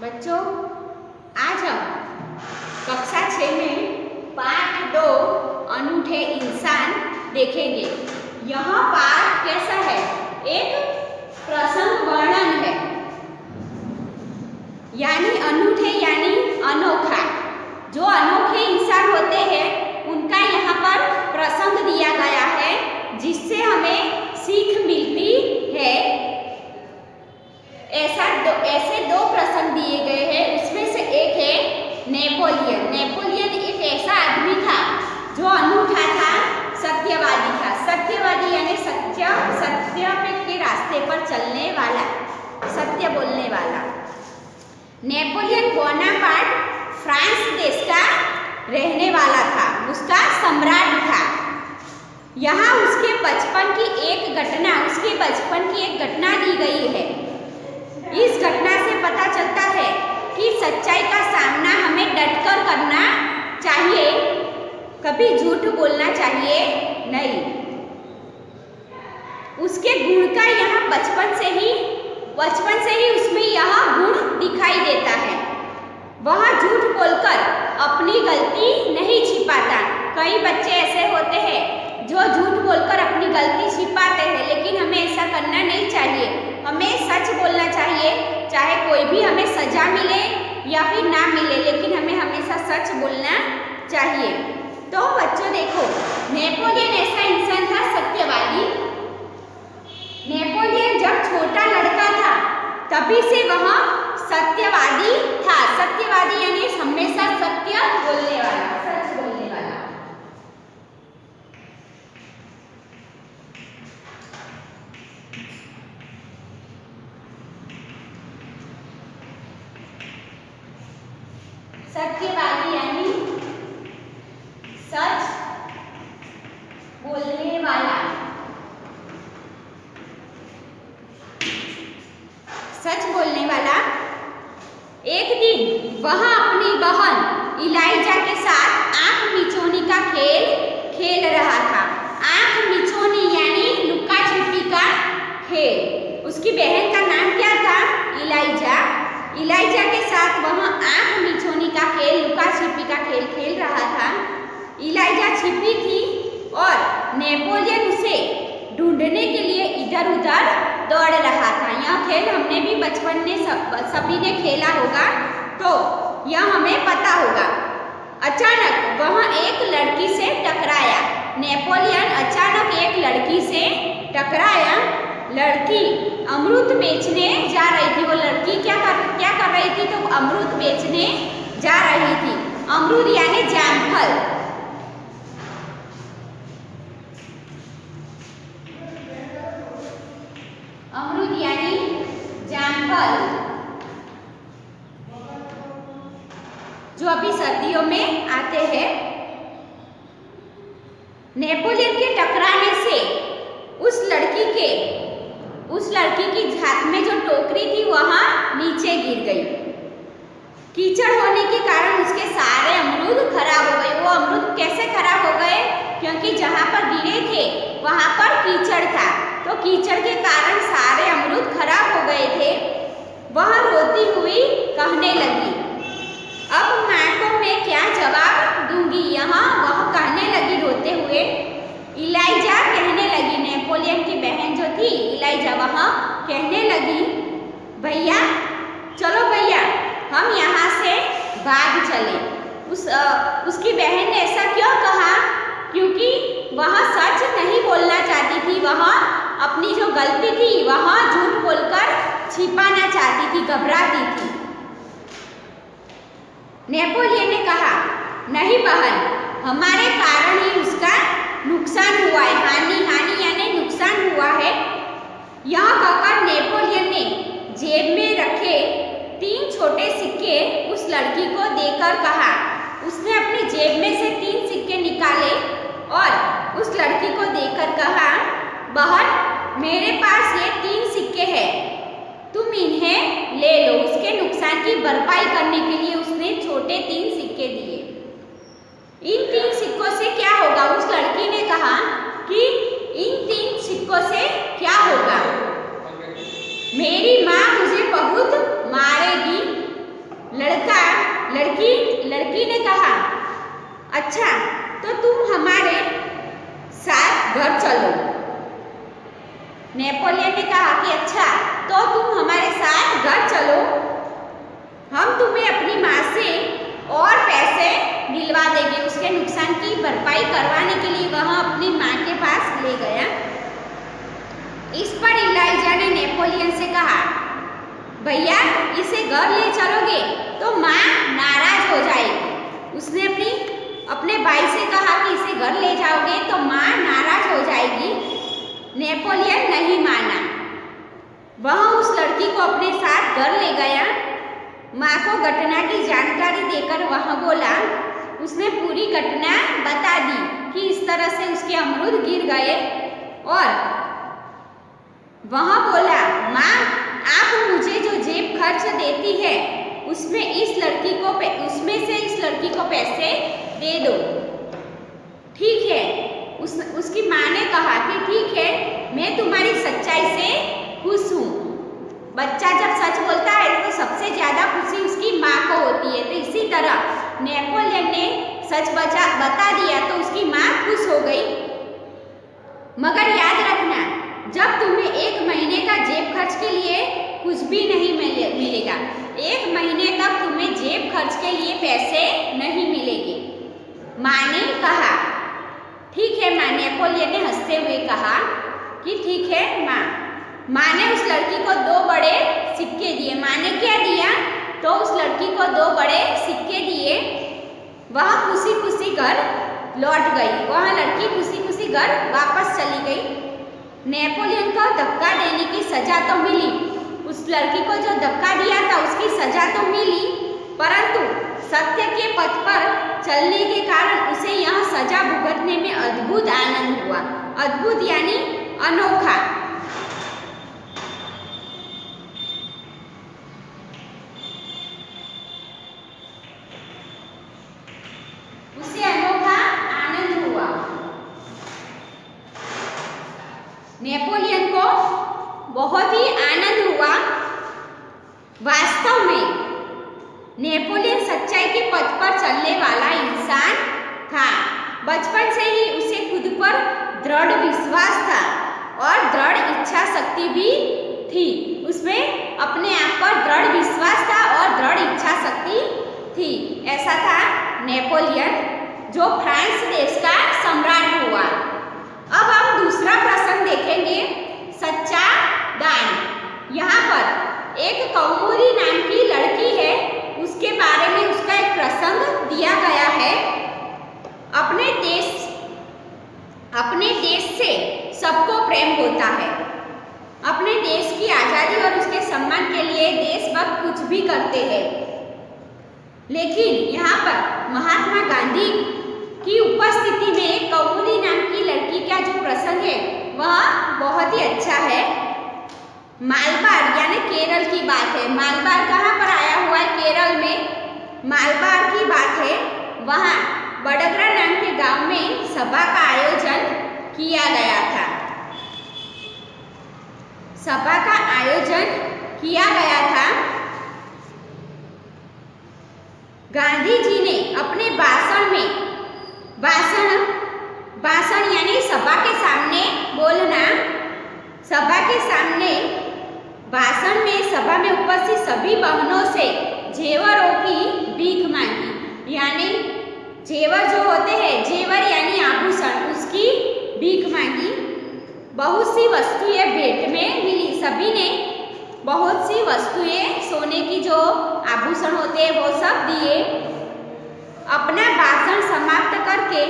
बच्चों, आज हम कक्षा 6 में पाठ 2 अनूठे इंसान देखेंगे। यह पाठ कैसा है? एक प्रसंग वर्णन है, यानी अनूठे यानी अनोखा। जो अनोखे इंसान होते हैं उनका यहाँ पर प्रसंग दिया गया है, जिससे हमें सीख मिलती है। ऐसे दो प्रसंग दिए गए हैं। उसमें से एक है नेपोलियन। नेपोलियन एक ऐसा आदमी था जो अनूठा था, सत्यवादी था। सत्यवादी यानी सत्य के रास्ते पर चलने वाला, सत्य बोलने वाला। नेपोलियन बोनापार्ट फ्रांस देश का रहने वाला था, उसका सम्राट था। यहाँ उसके बचपन की एक घटना दी गई है। इस घटना से पता चलता है कि सच्चाई का सामना हमें डटकर करना चाहिए, कभी झूठ बोलना चाहिए नहीं। उसके गुण का यहाँ बचपन से ही उसमें यह गुण दिखाई देता है। वह झूठ बोलकर अपनी गलती नहीं छिपाता। कई बच्चे ऐसे होते हैं जो झूठ बोलकर अपनी गलती छिपाते हैं, लेकिन हमें ऐसा करना नहीं चाहिए। हमें सच बोलना चाहिए, चाहे कोई भी हमें सजा मिले या फिर ना मिले, लेकिन हमें हमेशा सच बोलना चाहिए। तो बच्चों देखो, नेपोलियन ऐसा इंसान था, सत्यवादी। नेपोलियन जब छोटा लड़का था तभी से वह सत्यवादी था। सत्यवादी यानी हमेशा सत्य बोलने वाला, सच बोलने वाला। सत्यवादी यानी सच बोलने वाला। सच बोलने वाला। एक दिन वह अपनी बहन इलाइजा के साथ आंख मिचौनी का खेल रहा था। आंख मिचौनी यानी लुका छिपी का खेल। उसकी बहन का नाम क्या था? इलाइजा। इलाइजा के साथ वह आंख मिचौनी का खेल, लुका छिपी का खेल खेल रहा था। इलाइजा छिपी थी और नेपोलियन उसे ढूंढने के लिए इधर उधर दौड़ रहा था। यह खेल हमने भी बचपन में सभी ने खेला होगा, तो यह हमें पता होगा। अचानक वह एक लड़की से टकराया। नेपोलियन अचानक एक लड़की से टकराया। लड़की अमरूद बेचने जा रही थी। वो लड़की क्या कर रही थी? तो अमरूद बेचने जा रही थी। अमरूद यानी जामफल। अमरूद यानी जामफल, जो अभी सर्दियों में आते हैं। नेपोलियन के टकराने से उस लड़की की हाथ में जो टोकरी थी वह नीचे गिर गई। कीचड़ होने के कारण उसके सारे अमरूद खराब हो गए। वो अमरूद कैसे खराब हो गए? क्योंकि जहाँ पर गिरे थे वहाँ पर कीचड़ था, तो कीचड़ के कारण सारे अमरूद खराब हो गए थे। वह रोती हुई कहने लगी, अब माँ को मैं क्या जवाब दूंगी? यहाँ वह कहने लगी रोते हुए। इलाइजा कहने लगी, नेपोलियन की बहन जो थी इलाइजा, वह कहने लगी, भैया चलो भैया, हम यहाँ से भाग चले। उसकी बहन ने ऐसा क्यों कहा? क्योंकि वह सच नहीं बोलना चाहती थी। वह अपनी जो गलती थी वह झूठ बोलकर छिपाना चाहती थी, घबराती थी। नेपोलियन ने कहा, नहीं बहन, हमारे कारण ही उसका नुकसान हुआ है। हानि यानी नुकसान हुआ है। यह कहकर नेपोलियन ने जेब में रखे 3 छोटे सिक्के उस लड़की को देकर कहा। उसने अपनी जेब में से 3 सिक्के निकाले और उस लड़की को देकर कहा, बहन मेरे पास ये 3 सिक्के हैं, तुम इन्हें ले लो। उसके नुकसान की भरपाई करने के लिए उसने छोटे 3 सिक्के दिए। इन 3 सिक्कों से क्या होगा? उस लड़की ने कहा कि इन 3 सिक्कों से क्या होगा? मेरी माँ मुझे बहुत मारेगी लड़की ने कहा, अच्छा तो तुम हमारे साथ घर चलो। नेपोलियन ने कहा कि अच्छा तो तुम हमारे साथ घर चलो, हम तुम्हें अपनी माँ से और पैसे दिलवा देंगे। उसके नुकसान की भरपाई करवाने के लिए वह अपनी माँ के पास ले गया। इस पर इलाइजा ने नेपोलियन से कहा, भैया इसे घर ले चलोगे तो माँ नाराज हो जाएगी। उसने अपने भाई से कहा कि इसे घर ले जाओगे तो माँ नाराज हो जाएगी। नेपोलियन नहीं माना। वह उस लड़की को अपने साथ घर ले गया। माँ को घटना की जानकारी देकर वह बोला, उसने पूरी घटना बता दी कि इस तरह से उसके अमरूद गिर गए। और वह बोला, माँ आप मुझे जो जेब खर्च देती है उसमें से इस लड़की को पैसे दे दो, ठीक है। उसकी माँ ने कहा कि ठीक है, मैं तुम्हारी सच्चाई से खुश हूँ। बच्चा जब सच बोलता है तो सबसे ज्यादा खुशी उसकी माँ को होती है। तो इसी तरह नेपोलियन ने सच बता दिया तो उसकी माँ खुश हो गई। मगर याद रखना, जब तुम्हें 1 महीने का जेब खर्च के लिए कुछ भी नहीं मिलेगा, 1 महीने तक तुम्हें जेब खर्च के लिए पैसे नहीं मिलेंगे। माँ ने कहा, ठीक है माँ। नेपोलियन ने हंसते हुए कहा कि ठीक है माँ। माँ ने उस लड़की को 2 बड़े सिक्के दिए। माँ ने क्या दिया, तो उस लड़की को 2 बड़े सिक्के दिए। वह खुशी खुशी घर लौट गई। वह लड़की खुशी खुशी घर वापस चली गई। नेपोलियन को धक्का देने की सजा तो मिली, उस लड़की को जो धक्का दिया था उसकी सजा तो मिली, परंतु सत्य के पथ पर चलने के कारण उसे यह सजा भुगतने में अद्भुत आनंद हुआ। अद्भुत यानी अनोखा। उसे अनोखा आनंद हुआ। नेपोलियन को बहुत ही आनंद हुआ। वास्तव में नेपोलियन सच्चाई के पथ पर चलने वाला इंसान था। बचपन से ही उसे खुद पर दृढ़ विश्वास था और दृढ़ इच्छा शक्ति भी थी। उसमें अपने आप पर दृढ़ विश्वास था और दृढ़ इच्छा शक्ति थी। ऐसा था नेपोलियन, जो फ्रांस देश का सम्राट हुआ। अब हम दूसरा प्रसंग देखेंगे, सच्चा दान। यहाँ पर एक कौमुदी नाम की लड़की है, उसके बारे में उसका एक प्रसंग दिया गया है। अपने देश से सबको प्रेम होता है। अपने देश की आज़ादी और उसके सम्मान के लिए देशभक्त कुछ भी करते हैं। लेकिन यहाँ पर महात्मा गांधी की उपस्थिति में एक कौमुदी नाम की लड़की का जो प्रसंग है वह बहुत ही अच्छा है। मालबार यानी केरल की बात है। मालबार कहाँ पर आया हुआ है? केरल में मालबार की बात है। वहाँ बडगरा नाम के गांव में सभा का आयोजन किया गया था। सभा का आयोजन किया गया था। गांधी जी ने अपने भाषण यानी सभा के सामने बोलना, सभा के सामने भाषण में सभा में उपस्थित सभी बहनों से जेवरों की भीख मांगी। यानी जेवर जो होते हैं, जेवर यानी आभूषण, उसकी भीख मांगी। बहुत सी वस्तुएं भेंट में मिली। सभी ने बहुत सी वस्तुएं, सोने की जो आभूषण होते हैं वो सब दिए। अपना भाषण समाप्त करके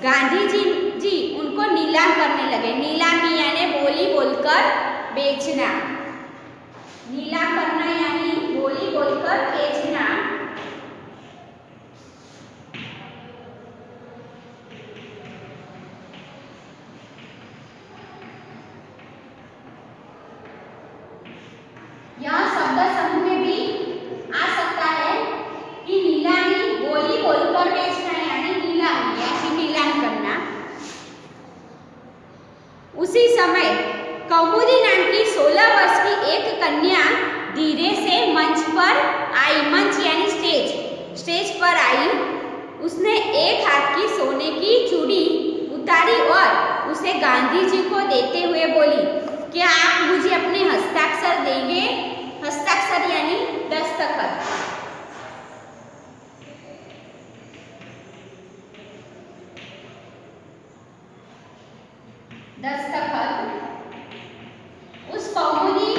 गांधी जी उनको नीलाम करने लगे। नीलामी यानी बोली बोलकर बेचना। नीलाम करना यानी बोली बोलकर बेचना। यह शब्द समूह में भी आ सकता है कि नीलामी बोली बोलकर बेचना यानी नीलामी, ऐसी नीलाम करना। उसी समय कौमुदी नाम की 16 वर्ष की एक कन्या धीरे से मंच पर आई। मंच यानी स्टेज। स्टेज पर आई, उसने एक हाथ की सोने की चूड़ी उतारी और उसे गांधी जी को देते हुए बोली, क्या आप मुझे अपने हस्ताक्षर देंगे? हस्ताक्षर यानी दस्तखत। दस्तखत। उस कौमुदी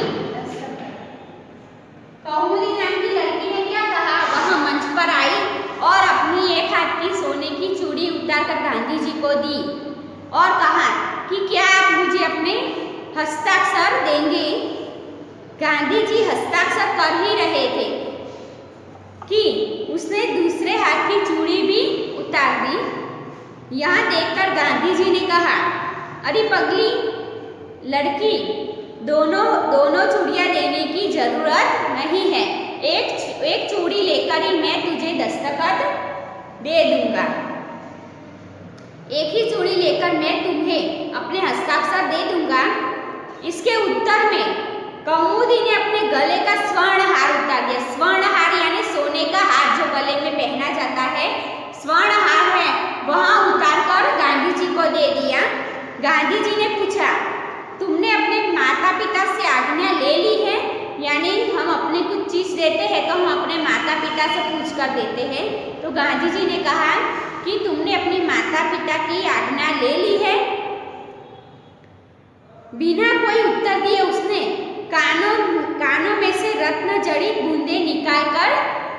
नाम की लड़की ने क्या कहा? वह मंच पर आई और अपनी एक हाथ की सोने की चूड़ी उतारकर गांधी जी को दी और कहा कि क्या आप मुझे अपने हस्ताक्षर देंगे? गांधी जी हस्ताक्षर कर ही रहे थे कि उसने दूसरे हाथ की चूड़ी भी उतार दी। यह देखकर गांधी जी ने कहा, अरे पगली लड़की, दोनों चूड़ियां देने की जरूरत नहीं है। एक चूड़ी लेकर ही मैं तुझे दस्तखत दे दूंगा। एक ही चूड़ी लेकर मैं तुम्हें अपने हस्ताक्षर दे दूंगा। इसके उत्तर में कौमुदी ने अपने गले का स्वर्ण हार उतार दिया। स्वर्ण हार यानी सोने का हार जो गले में पहना जाता है, स्वर्ण हार है, वहां उतार कर गांधी जी को दे दिया। गांधी जी ने पूछा, तुमने अपने माता पिता से आज्ञा ले ली है? यानी हम अपने कुछ चीज देते हैं तो हम अपने माता पिता से पूछ कर देते हैं। तो गांधी जी ने कहा कि तुमने अपने माता पिता की आज्ञा ले ली है? बिना कोई उत्तर दिए उसने कानों में से रत्न जड़ित बूंदे निकाल कर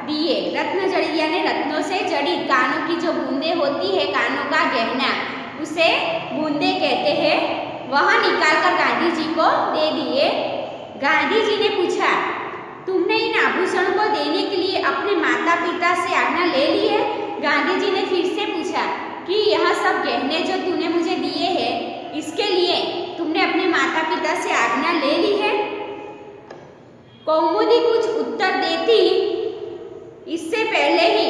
दिए। रत्न जड़ित यानी रत्नों से जड़ित कानों की जो बूंदे होती है, कानों का गहना, उसे बूंदे कहते हैं, वह निकालकर गांधी जी को दे दिए। गांधी जी ने पूछा, तुमने इन आभूषण को देने के लिए अपने माता पिता से आज्ञा ले ली है? गांधी जी ने फिर से पूछा कि यह सब गहने जो तूने मुझे दिए हैं, इसके लिए तुमने अपने माता पिता से आज्ञा ले ली है? कौमुदी कुछ उत्तर देती इससे पहले ही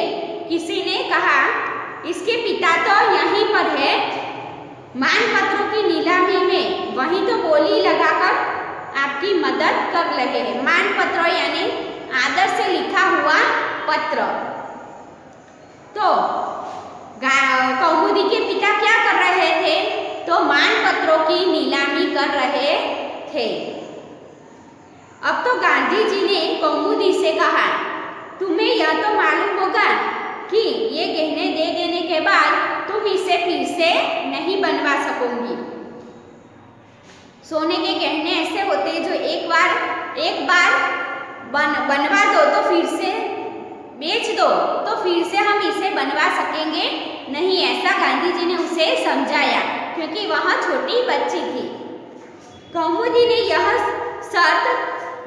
किसी ने कहा, इसके पिता तो यहीं पर है, मानपत्रों की नीलामी में वहीं तो बोली लगाकर आपकी मदद कर रहे हैं। मानपत्र यानी आदर से लिखा हुआ पत्र। तो कौमुदी के पिता क्या कर रहे थे? तो मानपत्रों की नीलामी कर रहे थे। अब तो गांधी जी ने कौमुदी से कहा, तुम्हें यह तो मालूम होगा कि ये गहने दे देने के बाद तुम इसे फिर से नहीं बनवा सकोगी। सोने के गहने ऐसे होते हैं जो एक बार बनवा दो तो फिर से बेच दो तो फिर से हम इसे बनवा सकेंगे नहीं, ऐसा गांधी जी ने उसे समझाया, क्योंकि वह छोटी बच्ची थी। कौमुदी ने यह शर्त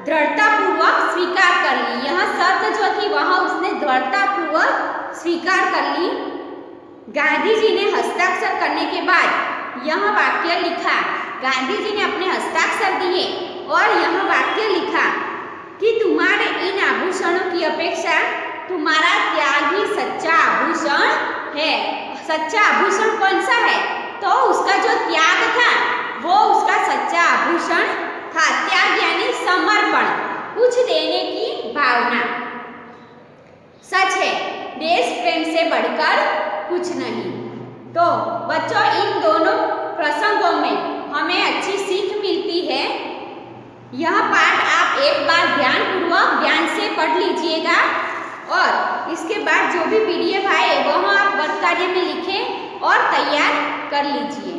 दृढ़तापूर्वक स्वीकार कर ली। यह शर्त जो थी वह उसने दृढ़तापूर्वक स्वीकार कर ली। गांधी जी ने हस्ताक्षर करने के बाद यह वाक्य लिखा। गांधी जी ने अपने हस्ताक्षर दिए और यह वाक्य लिखा कि तुम्हारे इन आभूषणों की अपेक्षा तुम्हारा त्याग ही सच्चा आभूषण है। सच्चा आभूषण कौन सा है? तो उसका जो त्याग था वो उसका सच्चा आभूषण था। त्याग यानी समर्पण, कुछ देने की भावना। सच है, देश प्रेम से बढ़कर कुछ नहीं। तो बच्चों, इन दोनों प्रसंगों में हमें अच्छी सीख मिलती है। यह पाठ आप एक बार ध्यान से पढ़ लीजिएगा और इसके बाद जो भी PDF आए वह आप वर्ग कार्य में लिखें और तैयार कर लीजिए।